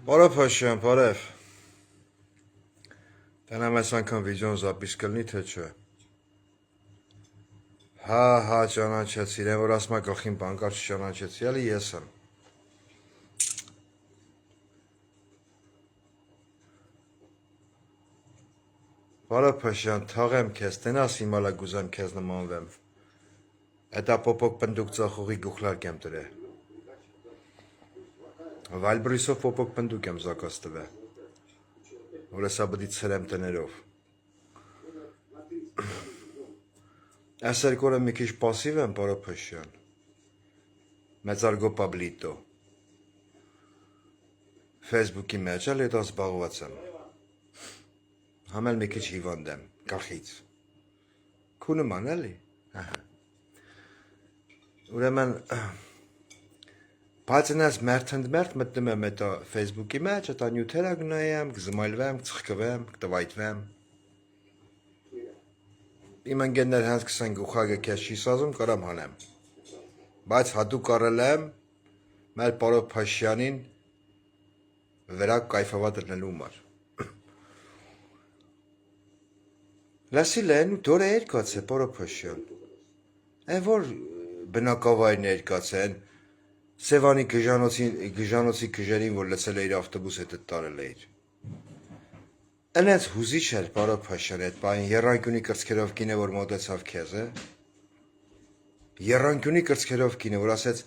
Բարև Փաշյան, բարև։ Տենամ այս անգամ վիդեոն զապիս կլնի, թե չէ։ Հա, ճանաչեցի, իրեն որ ասմա գլխին բանկար չճանաչեցի, ալի ես եմ։ Բարև Փաշյան, թաղեմ քեզ, տենաս իմալա գուզեմ քեզ նմանվեմ։ Էտա պոպոկ պնդուկ ծախողի գուխլարկ եմ տրե։ Վայլբրիսով պոպոկ պնդուկ եմ զակաս տվե։ Որ էսա բդի ծրեմ տներով։ Այս երկորը մի քիչ պասիվ եմ, բարև Փաշյան։ Մեծարգո պաբլիտո։ Facebook-ի մեջ էլ հետո զբաղված եմ։ Համել մի քիչ հիվանդ եմ, գլխից։ Քու նման էլի։ Ուրեմն բայց այնպես մերթ մտնում եմ հետո Facebook-ի մեջ, հետո նյութերը գնայեմ, գզմայլվեմ, ծխկվեմ, կտվայտվեմ։ Իմ ընկերներ հենց կսեն գուխագը քեզ չի սազում, կարամ հանեմ։ Բայց հատուկ առել եմ մեր պարոն Փաշյանին վրա կայֆավա դնելու համար։ Լասիլեն դորը երկաց է, պարոն Փաշյան։ Այն որ բնակավայրն երկաց են, Սևանի գժանոցի գժերին, որ լցել է իր ավտոբուս հետը տարել է իր։ Այնց հուզիչ էր, պարոն Փաշյան, այդ պահին եռանկյունի կրծքերով կինը, որ մոտեցավ քեզ, Եռանկյունի կրծքերով կինը, որ ասեց.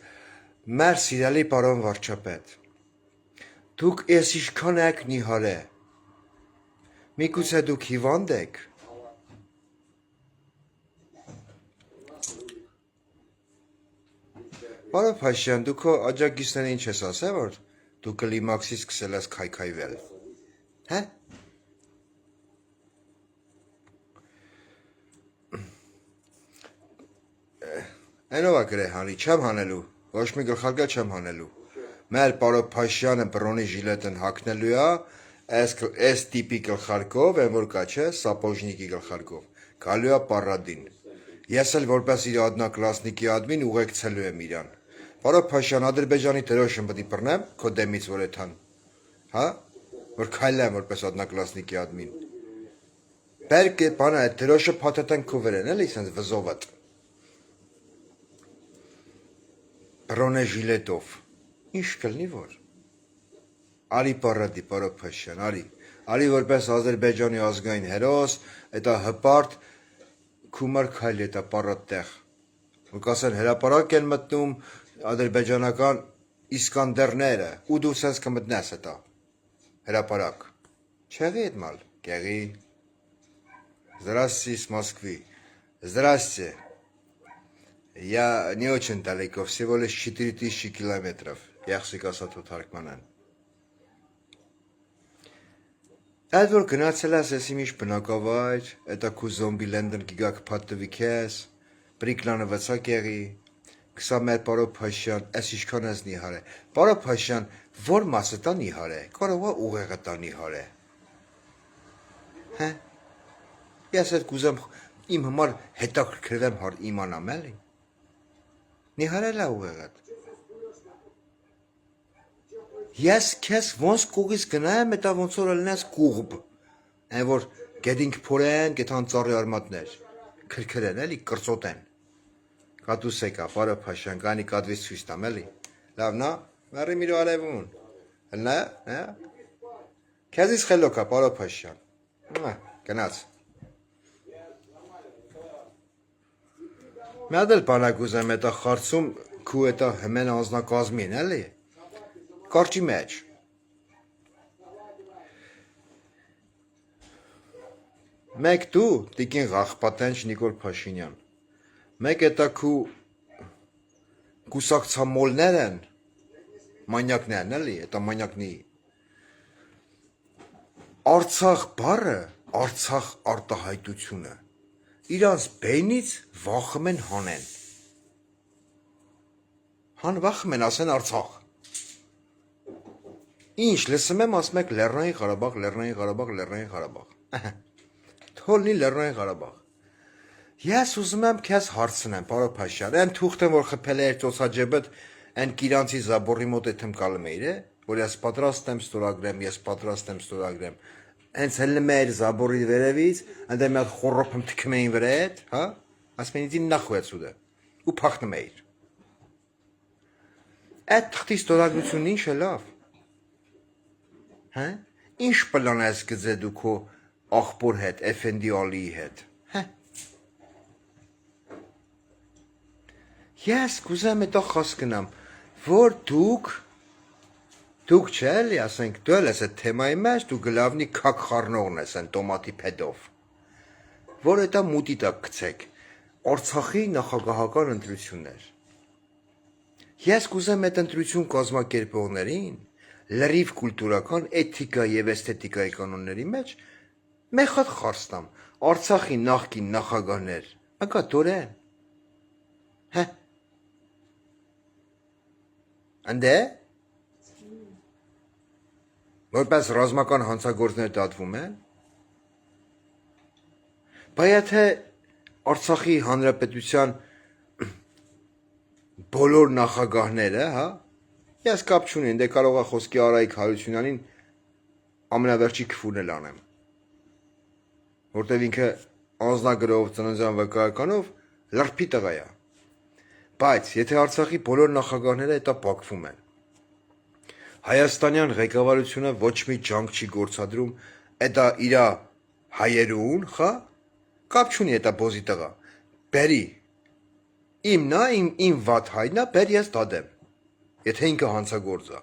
«Մեր սիրելի պարոն վարչապետ, դուք ես ինչքան եք նիհարե, միգուցե դուք հիվանդ եք»։ Պարոն Փաշյան, դու քո աջակիցներին ինչ ես ասել, որ դու կլիմաքսից սկսել ես քայքայվել, հա՞։ Այնով է գրե հանի, չեմ հանելու, ոչ մի գլխարկա չեմ հանելու։ Մեր պարոն Փաշյանը բռոնի ժիլետն հագնելու է, այս տիպի գլխարկով, այն որ կա չէ, սապոժնիկի գլխարկով, գալու է պարադին։ Ես էլ որպես իր одноклассники admin ուղեկցելու եմ իրան։ Պարոն Փաշյան, Ադրբեջանի դրոշը պետք է բռնեմ քո դեմից որ էթան, հա, որ քայլեմ որպես одноклассники admin։ Բերք է բանը այդ դրոշը փաթեթեն քո վրան, էլի sense վզովատ։ Բռոնե ժիլետով։ Ինչ կլինի որ։ Արի պարադի, պարոն Փաշյան, արի որպես Ադրբեջանի ազգային հերոս, էտա հպարտ քումար քայլ էտա պարատ տեղ։ Որ կասեն հրապարակ են մտնում ադրբեջանական իսկանդերները, ու դու sense կմտնես էտա հրապարակ։ Չեղի այդ մալ, կեղի։ Здравствуйте, из Москвы. Здрасте. Я не очень далеко, всего лишь 4000 километров. Yaxshi կասա թարգմանան։ Այդ որ գնացել ես ես իմիշ բնակավայր, էտա քու զոմբիլենդն գիգակ փաթվի քեզ, պրիկլանը վծակ եղի, կսա մեր պարոն Փաշյան, այս ինչքան ես նիհար է։ Պարոն Փաշյան, որ մասը տա նիհար է, կարող է ուղեղը տա նիհար է։ Հա։ Ես այդ կուզեմ իմ համար հետաքրքրվեմ իմանամ էլի։ Նիհարել է ուղեղդ։ Ես քեզ ոնց կուղից գնայեմ, էտա ոնց որ լնես կուղբ։ Այն որ գեդինք փորեն, գեթան ծառի արմատներ, քրքրեն էլի, կրծոտեն։ Կատուս եկա, պարոն Փաշյան, կանի կատվից ցույց տամ էլի։ Լավ նա, մերի մի արևուն։ Հլնա, հա։ Քեզից խելոք է, պարոն Փաշյան։ Գնաց։ Մի հատ էլ բանակ ուզեմ էտա խարցում քու էտա հմեն անձնակազմին, էլի։ Կարճի մեջ։ Մեկ դու, տիկին Ղախպատենչ Նիկոլ Փաշինյան։ Մեկ էտա քու կուսակցամոլներ են, մանյակներն էլի, էտա մանյակնի։ Արցախ բառը, Արցախ արտահայտությունը, իրանց բենից վախում են հանեն։ Վախում են ասեն Արցախ։ Ինչ լսում եմ ասում եք Լեռնային Ղարաբաղ։ Թոլնի Լեռնային Ղարաբաղ։ Ես ուզում եմ քեզ հարցնեմ, պարոն Փաշյան, այն թուղթը որ խփել է ծոցաջեբդ, այն կիրանցի զաբորի մոտ է թմկալում էիր, որ ես պատրաստ եմ ստորագրեմ, հենց հելնում էր զաբորի վերևից, այնտեղ մի հատ խոռոփում թքում էին վրա հետ, հա, ասում էին իդի նախուй отсюда, ու փախնում էիր։ Այդ թղթի ստորագրությունն ինչ է լավ, հա, ինչ պլան ես գծե դու քո աղբոր հետ, Էֆենդի Ալիի հետ, հա։ Ես կուզեմ այդտեղ խոսքնամ, որ դուք չէ էլի, ասենք, դու էլ ես այդ թեմայի մեջ, դու գլավնի քակ խառնողն ես այն տոմատի փեդով, որ այդա մուտի տակ գցեք, Արցախի նախագահական ընտրություններ։ Ես կուզեմ այդ ընտրություն կազմակերպողներին, լրիվ կուլտուրական, էթիկա եւ էսթետիկայի կանոնների մեջ, մեկ հատ խարստամ, Արցախի նախկին նախագահներ, ակա դորեն, հե, Անդե որպես ռազմական հանցագործներ դատվում են, բայց եթե Արցախի հանրապետության բոլոր նախագահները, հա, ես կապ չունեմ, դե կարող է խոսքի Արայիկ Հարությունյանին ամենավերջի քֆուրն էլ անեմ, որտեվ ինքը անձնագրով ծննդյան վկայականով լրփի տղա է, բայց եթե Արցախի բոլոր նախագահները դա փակվում են, Հայաստանյան ղեկավարությունը ոչ մի ջանք չի գործադրում, դա իրա հայերուն, խա, կապ չունի դա բոզի տղա, բերի, իմնա, իմ վատ հայնա, բեր ես դադեմ, եթե ինքը հանցագործ է,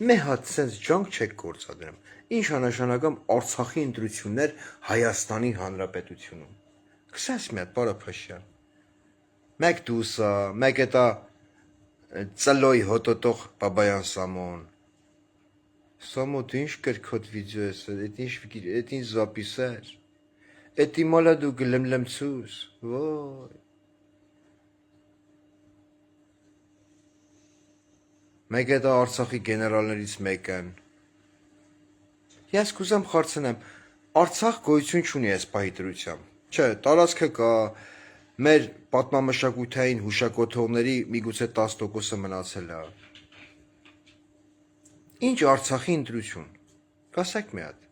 մի հատ սենց ջանք չեք գործադրում, ինչ անշանակամ Արցախի ընտրություններ Հայաստանի Հանրապետությունում, կսես մի հատ Պարոփաշյան, մեկ դուսա, մեկ էտա Ծլոյ հոտոտող Բաբայան Սամոն, Սամոտ ինչ կրքոտ վիդեո ես, էդ ինչ զապիս էր, էդ իմալա դու գլմլմցուս, ոյ, մեկ էտա Արցախի գեներալներից մեկն, ես կուզեմ խարցնեմ, Արցախ գոյություն չունի այս պահի դրությամբ, չէ, տարածքը կա, մեր պատմամշակութային հուշակոթողների միգուցե 10%-ը մնացել է, ինչ Արցախի ընտրություն, կասեք մի հատ,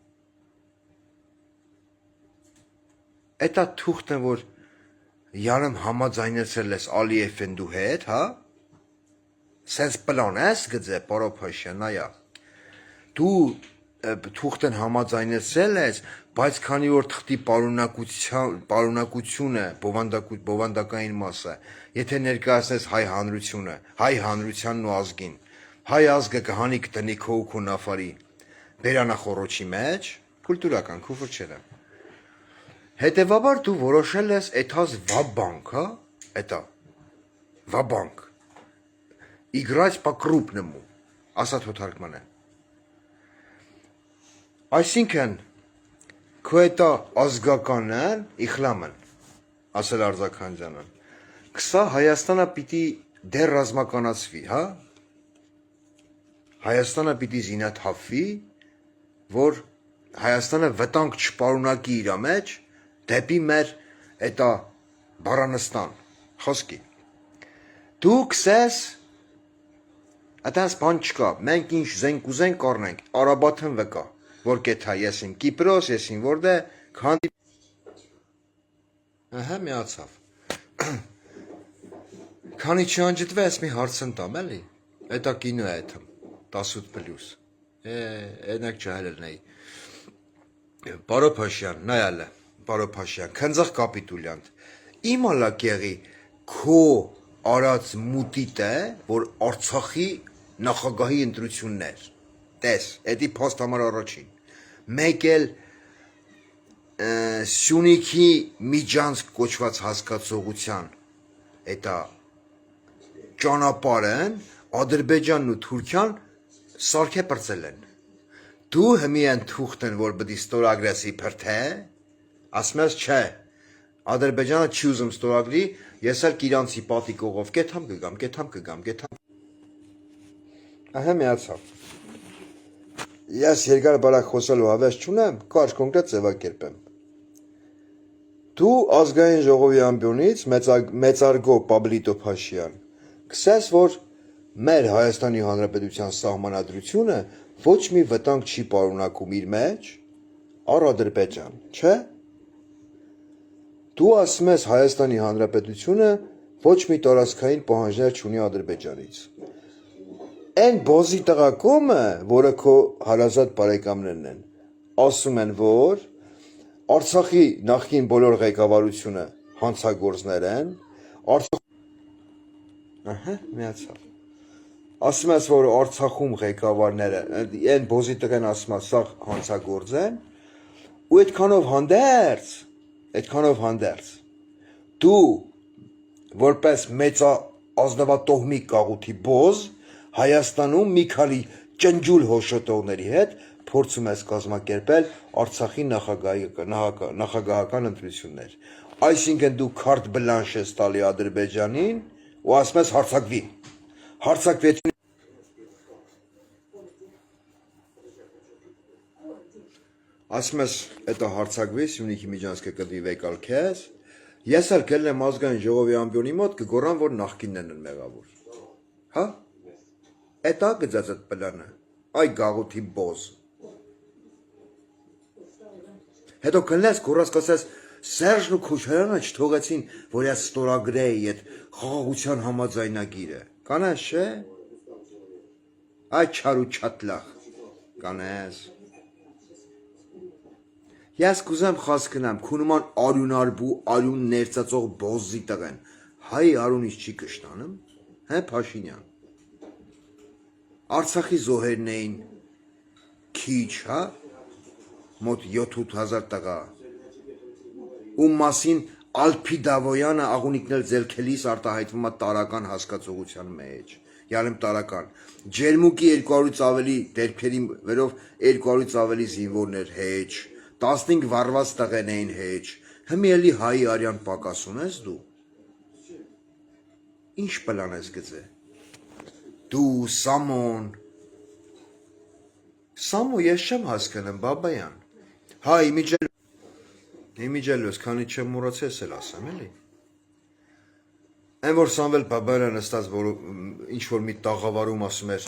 էտա թուղթն որ յարեմ համաձայնեցել ես Ալի Էֆենդու հետ, հա, սենց պլան ես գծե, Պարոփաշյան, այա, դու թուղթն համաձայնեցել ես, բայց քանի որ թղթի պարունակությունը, բովանդակային մասը, եթե ներկայացնես հայ հանրությունը, հայ հանրությանն ու ազգին, հայ ազգը կհանի կտնի քո ու քո նավարի, բերանախորոչի մեջ, կուլտուրական, քուֆր չելեմ, հետևաբար դու որոշել ես էթազ վաբանք, հա, էտա, վաբանք, իգրայց պա կրուպնմու, ասատ հոթարկման է, այսինքն, քո էտա ազգականն, իխլամն, ասել Արձաքանջյանն, կսա Հայաստանը պիտի դեր ռազմականացվի, հա, Հայաստանը պիտի զինաթափվի, որ Հայաստանը վտանգ չպարունակի իրա մեջ, դեպի մեր էտա Բառանստան, խոսքի, դու կսես, այդպես բան չկա, մենք ինչ զենք ուզենք կառնենք, Արաբաթն վկա, որ կեթա ես իմ Կիպրոս, ես իմ որդե, քանդի, ահա միացավ, քանի չանջտվե ես մի հարցն տամ, էլի, էտա կինո է էթմ, 18+, ենակ չահել նեի, Պարոփաշյան, նայալը, Պարոփաշյան, քնձախ կապիտուլյանտ, իմալա կեղի, քո արած մուտիտ է, որ Արցախի նախագահի ընտրություններ, տես, էդի պաստ համար առաջին, մեկ էլ Սյունիքի միջանցք կոչված հասկացողության, էտա ճանապարհն Ադրբեջանն ու Թուրքիան սարքե պրծել են, դու հմի են թուղթն, որ բդի ստորագրես իբր թե, ասում ես չէ, Ադրբեջանը չի ուզում ստորագրի, ես էլ իրանցի պատիկողով կեթամ, ահա միացավ, ես երկար բարակ խոսելու հավես չունեմ, կարճ կոնկրետ ձևակերպեմ, դու ազգային ժողովի ամբյոնից մեծարգո Պաբլիտո Փաշյան, կսես, որ մեր Հայաստանի Հանրապետության սահմանադրությունը ոչ մի վտանգ չի պարունակում իր մեջ առ Ադրբեջան, չէ՞։ Դու ասում ես Հայաստանի Հանրապետությունը ոչ մի տարածքային պահանջներ չունի Ադրբեջանից։ Այն բոզի տղակոմը, որը քո հարազատ բարեկամներն են, ասում են, որ Արցախի նախկին բոլոր ղեկավարությունը հանցագործներ են, միացավ։ Ասում ես, որ Արցախում ղեկավարները, այն բոզի տղեն ասում է, սա հանցագործ են, ու այդքանով հանդերձ, դու որպես մեծ ազնվատոհմիկ կաղութի բոզ Հայաստանում մի քանի ճնջուլ հոշոտողների հետ փորձում ես կազմակերպել Արցախի նախագահական ընտրություններ։ Այսինքն դու քարտ բլանշ ես տալի Ադրբեջանին ու ասում ես հարձակվի։ Հարձակվեցին։ Ասում ես, «Это հարձակվի, Սյունիքի միջանցքը կդի վեկալ քեզ»։ Ես էլ գելն եմ ազգային ժողովի ամբիոնի մոտ կգոռամ, որ նախկիններն են մեղավոր։ Հա։ Էտա գծած այդ պլանը, այ գաղութի բոզ։ Հետո կլնես գոռաս կասես Սերժն ու Քոչարյանը չթողեցին, որ ես ստորագրեի այդ խաղաղության համաձայնագիրը։ Կանես, չէ։ Այ չար ու չատլախ։ Կանես։ Ես կուզեմ խասկնամ, քունման արյունարբու արյուն ներծածող բոզի տղեն, հայ արունից չի կշտանում, հե Փաշինյան։ Արցախի զոհերն էին քիչ, հա, մոտ 7-8 հազար տղա, ու մասին Ալփի Դավոյանը աղունիկնել ձելքելիս արտահայտվում է տարական հասկացողության մեջ, յալեմ տարական, ջերմուկի 200-ից ավելի դերքերի վերով 200-ից ավելի զինվորներ հեչ, 15 վառված տղեն էին հեչ, հմի էլի հայի արյան պակաս ունես դու, ինչ պլան ես գծե, դու Սամո ես չեմ հասկանում, Բաբայան, հա իմիջելոս, քանի չեմ մուրացես էլ ասեմ, էլի, այն որ Սամվել Բաբայանը նստած, որ ինչ-որ մի տաղավարում ասում էր,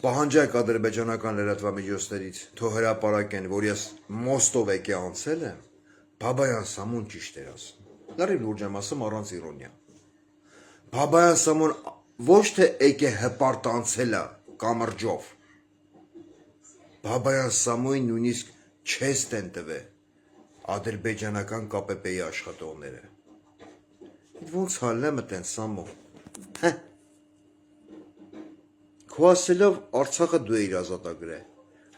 պահանջակ ադրբեջանական լրատվամիջոցներից, թող հրապարակեն, որ ես մոստով եկե անցել եմ, Բաբայան Սամոն ճիշտ էր ասում, լրիվ լուրջ եմ ասում առանց իրոնիա, Բաբայան Սամոն ոչ թե եկե հպարտ անցել է կամրջով, Բաբայան Սամոյին նույնիսկ չեստ են տվել ադրբեջանական ԿՊՊ-ի աշխատողները, ոնց հալեմ ըտեն Սամո, հե, քո ասելով Արցախը դու էիր ազատագրել,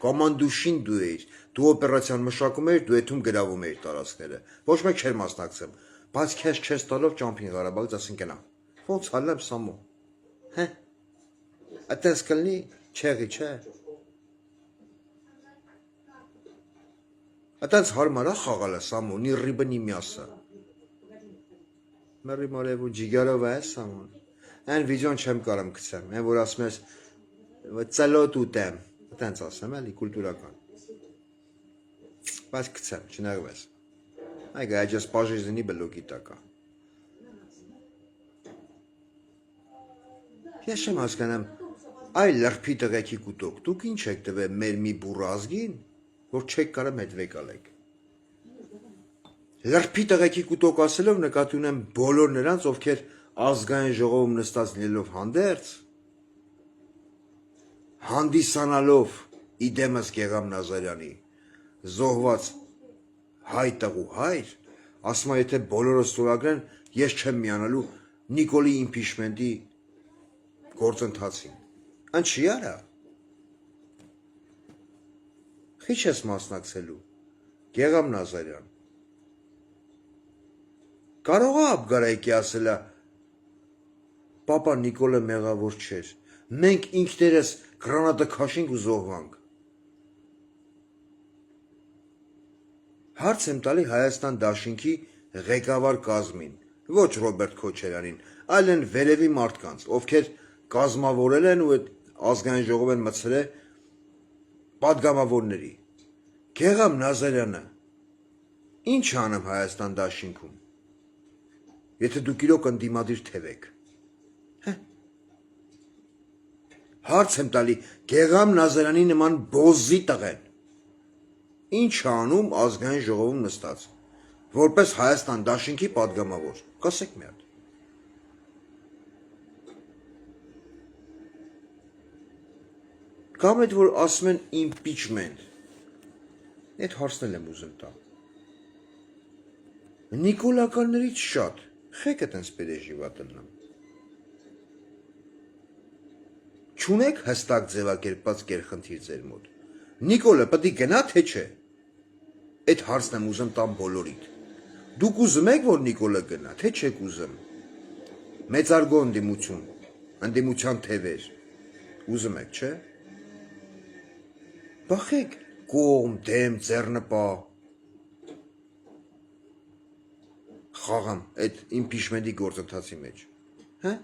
կոմանդուշին դու էիր, դու օպերացիան մշակում էիր, դու էթում գրավում էիր տարածքները, ոչ մեկ չէր մասնակցում, բայց քեզ չես տալով ճամփին Ղարաբաղից ասին կենա, ոնց հալեմ Սամո, հե, այդպես կլինի, չեղի չէ, այդպես հարմար է խաղալը Սամո, նի ռիբը նի մյասը, մերի մարև ու ջիգարով է Սամոն, այն վիդեոն չեմ կարամ կցեմ, այն որ ասում ես ծելոտ ուտեմ, այդպես ասեմ էլի կուլտուրական, բայց կցեմ, չնեղվես, այգա այջաս պաժիզնի բլոգի տակա, ես չեմ հասկանամ, այ լրպի տղեկի կուտոք, դուք ինչ եք տվել մեր մի բուռ ազգին, որ չեք կարամ հետ վեկալեք, լրպի տղեկի կուտոք ասելով նկատի ունեմ բոլոր նրանց, ովքեր ազգային ժողովում նստած լինելով հանդերձ, հանդիսանալով իդեմս Գեգամ Նազարյանի, զոհված հայ տղու հայր, ասում է եթե բոլորը ստորագրեն, ես չեմ միանալու Նիկոլի իմպիչմենտի գործընթացին, այն չի արա, խիչ ես մասնակցելու, Գեգամ Նազարյան, կարող է Աբգարայկի ասելա, պապա Նիկոլը մեղավոր չէր, մենք ինքներս գրանատը քաշինք ու զոհվանք, հարց եմ տալի Հայաստան դաշինքի ղեկավար կազմին, ոչ Ռոբերտ Քոչարյանին, այլ են վերևի մարդկանց, ովքեր կազմավորել են ու ազգային ժողով են մտցրել պատգամավորների, Գեգամ Նազարյանը, ինչ անեմ Հայաստան դաշինքում, եթե դուք իրոք ընդդիմադիր թևեք, Հարց եմ տալի, Գեգամ Նազարյանի նման բոզի տղեն ինչ անում ազգային ժողովում նստած, որպես Հայաստան դաշինքի պատգամավոր, կասեք մի հատ։ Կամ այդ որ ասում են impeachment, այդ հարցնել եմ ուզում տալ։ Նիկոլականներից շատ, խեք էտ ընս պերեժիվա տննամ։ Չունեք հստակ ձևակերպած գերխնդիր ձեր մոտ։ Նիկոլը պետք է գնա թե չէ։ Այդ հարցն եմ ուզում տամ բոլորիդ։ Դուք ուզում եք, որ Նիկոլը գնա, թե չեք ուզում։ Մեծարգո ընդդիմություն, ընդդիմության թևեր։ Ուզում եք, չէ։ Բախեք կողմ, դեմ, ձեռնպա։ Խաղամ այդ impeachment-ի գործընթացի մեջ։ Հա։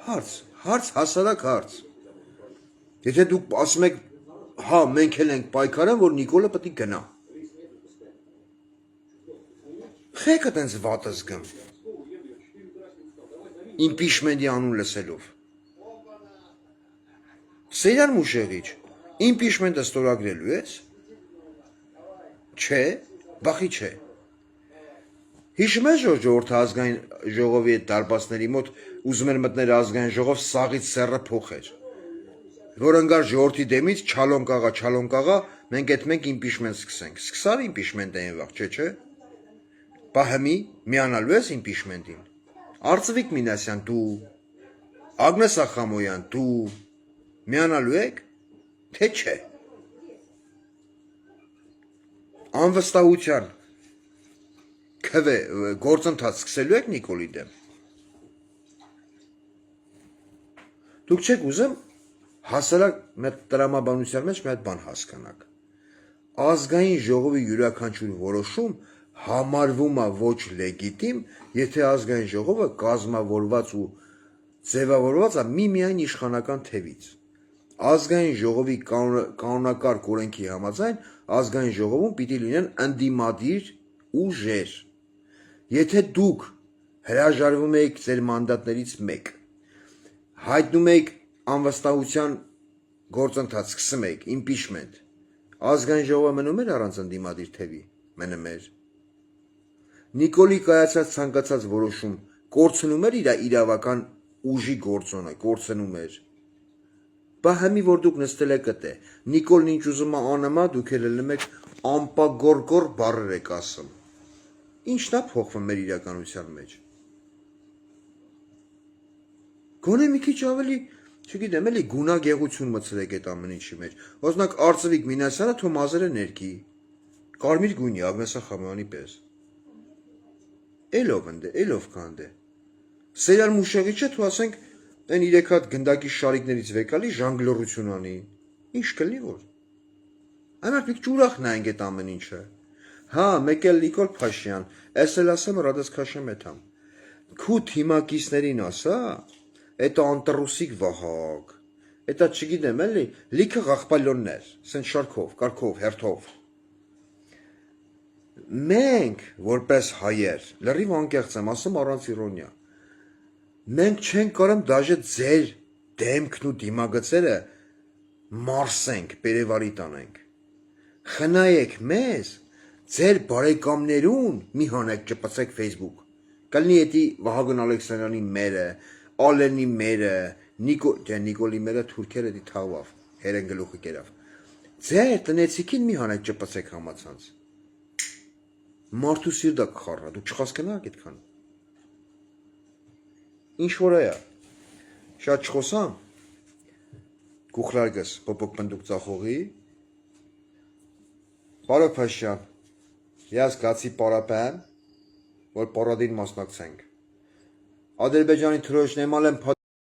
Հարց, հասարակ հարց։ Եթե դուք ասում եք, հա, մենք էլ ենք պայքարում, որ Նիկոլը պետք է գնա։ Խեկը տենց վատը զգամ։ Impeachment-ի անուն լսելով։ Սերյան Մուշեղիչ, impeachment-ը ստորագրելու ես։ Չէ, բախի չէ։ Հիշում ես ժողովրդի ազգային ժողովի այդ դարպասների մոտ ուզում են մտնել ազգային ժողով սաղից սեռը փոխեր։ Որ ընկար ժողովրդի դեմից չալոն կաղա, մենք այդ մենք impeachment սկսենք։ Սկսար impeachment-ը այն վաղ, չէ։ Բա հիմի միանալու ես impeachment-ին։ Արծվիկ Մինասյան, դու, Ագնես Ախամոյան, դու միանալու եք, թե չէ։ Անվստահության քվե գործընթաց սկսելու եք Նիկոլի դեմ։ Դուք չեք ուզում հասարակ մեր տրամաբանության մեջ մի հատ բան հասկանաք։ Ազգային ժողովի յուրաքանչյուր որոշում համարվում է ոչ լեգիտիմ, եթե ազգային ժողովը կազմավորված ու ձևավորված է միմիայն իշխանական թևից։ Ազգային ժողովի կանոնակարգ օրենքի համաձայն ազգային ժողովում պիտի լինեն ընդդիմադիր ուժեր։ Եթե դուք հրաժարվում եք ձեր մանդատներից մեկ, հայտնում եք անվստահության գործընթաց, սկսում եք impeachment, ազգային ժողովը մնում էր առանց ընդդիմադիր թևի, մնում էր։ Նիկոլի կայացած ցանկացած որոշում կորցնում էր իր իրավական ուժի գործոնը, կորցնում էր։ Բա հիմի որ դուք նստել եք այդտե, Նիկոլն ինչ ուզում է անում է, դուք էլ լնում եք ամպագորգոր բառեր եք ասում։ Ինչն է փոխվում մեր իրականության մեջ։ Գոնե մի քիչ ավելի, չգիտեմ, էլի գունագեղություն մտցրեք այդ ամեն ինչի մեջ։ Օրինակ Արծվիկ Մինասյանը թո մազերը ներքի։ Կարմիր գույնի Ագնես Ախամյանի պես։ Էլով ընդ, էլով կանդե։ Սերյան Մուշեղիչը թո ասենք այն 3 հատ գնդակի շարիկներից վեկալի ժանգլորություն անի։ Ինչ կլինի որ։ Այնպես մի քիչ ուրախ նայենք այդ ամեն ինչը։ Հա, մեկ էլ Նիկոլ Փաշյան, ես էլ ասեմ Ռադես Քաշեմեթամ։ Քու թիմակիցներին ասա, էտա անտրուսիկ Վահագ, էտա չգիտեմ էլի, լիքը ղախպալյոններ, սեն շարքով, կարգով, հերթով։ Մենք, որպես հայեր, լրիվ անկեղծ եմ ասում առանց իրոնիա, մենք չենք կարում դաժե ձեր դեմքն ու դիմագծերը մարսենք, պերևարի տանենք։ Խնայեք մեզ, ձեր բարեկամներուն մի հանեք ճպցեք Facebook։ Կլինի էդի Վահագն Ալեքսանյանի մերը, Ալենի մերը, Նիկոլի մերը թուրքերը էդի թավավ, հերեն գլուխը կերավ։ Ձեր տնեցիքին մի հանեք ճպցեք համացանց։ Մարդու սիրտը կխառա, դուք չխասկնաք այդքան։ Ինչ որ է։ Շատ չխոսամ։ Գուխլարգս պոպոկ պնդուկ ծախողի։ Պարոն Փաշյան, ես գացի պարապեմ, որ պարադին մասնակցենք։ Ադրբեջանի թրոշն էմալ եմ